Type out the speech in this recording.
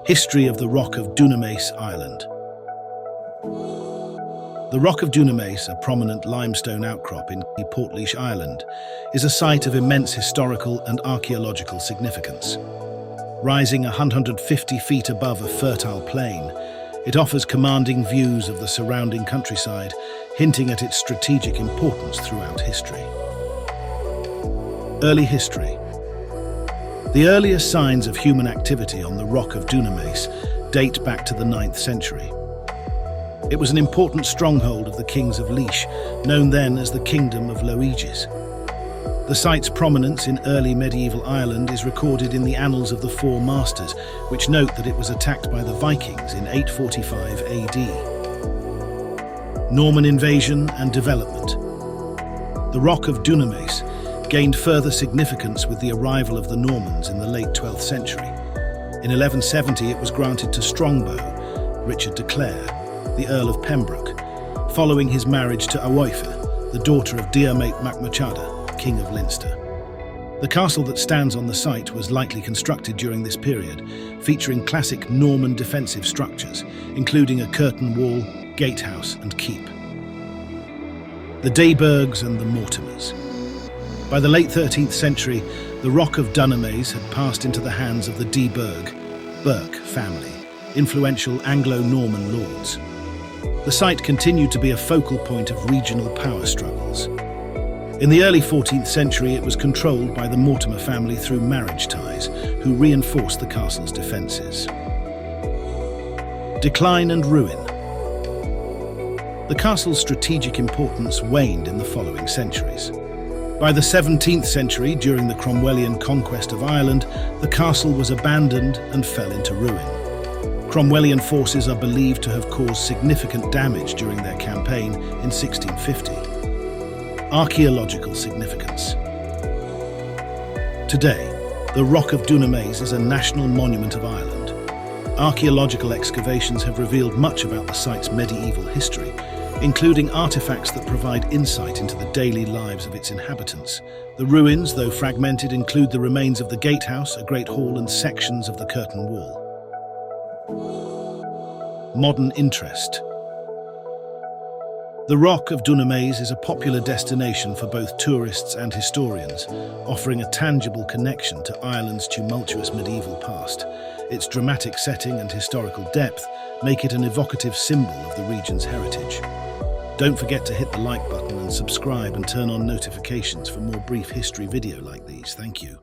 History of the Rock of Dunamase Island. The Rock of Dunamase, a prominent limestone outcrop in Portlaoise Island, is a site of immense historical and archaeological significance. Rising 150 feet above a fertile plain, it offers commanding views of the surrounding countryside, hinting at its strategic importance throughout history. Early history. The earliest signs of human activity on the Rock of Dunamase date back to the 9th century. It was an important stronghold of the kings of Laois, known then as the Kingdom of Loeges. The site's prominence in early medieval Ireland is recorded in the Annals of the Four Masters, which note that it was attacked by the Vikings in 845 AD. Norman invasion and development. The Rock of Dunamase gained further significance with the arrival of the Normans in the late 12th century. In 1170 it was granted to Strongbow, Richard de Clare, the Earl of Pembroke, following his marriage to Eoife, the daughter of Diarmait mac Machada, King of Leinster. The castle that stands on the site was likely constructed during this period, featuring classic Norman defensive structures, including a curtain wall, gatehouse and keep. The Dayburghs and the Mortimers. By the late 13th century, the Rock of Dunamase had passed into the hands of the Burke family, influential Anglo-Norman lords. The site continued to be a focal point of regional power struggles. In the early 14th century, it was controlled by the Mortimer family through marriage ties, who reinforced the castle's defences. Decline and ruin. The castle's strategic importance waned in the following centuries. By the 17th century, during the Cromwellian conquest of Ireland, the castle was abandoned and fell into ruin. Cromwellian forces are believed to have caused significant damage during their campaign in 1650. Archaeological significance. Today, the Rock of Dunamase is a national monument of Ireland. Archaeological excavations have revealed much about the site's medieval history, including artifacts that provide insight into the daily lives of its inhabitants. The ruins, though fragmented, include the remains of the gatehouse, a great hall, and sections of the curtain wall. Modern interest. The Rock of Dunamase is a popular destination for both tourists and historians, offering a tangible connection to Ireland's tumultuous medieval past. Its dramatic setting and historical depth make it an evocative symbol of the region's heritage. Don't forget to hit the like button and subscribe and turn on notifications for more brief history video like these. Thank you.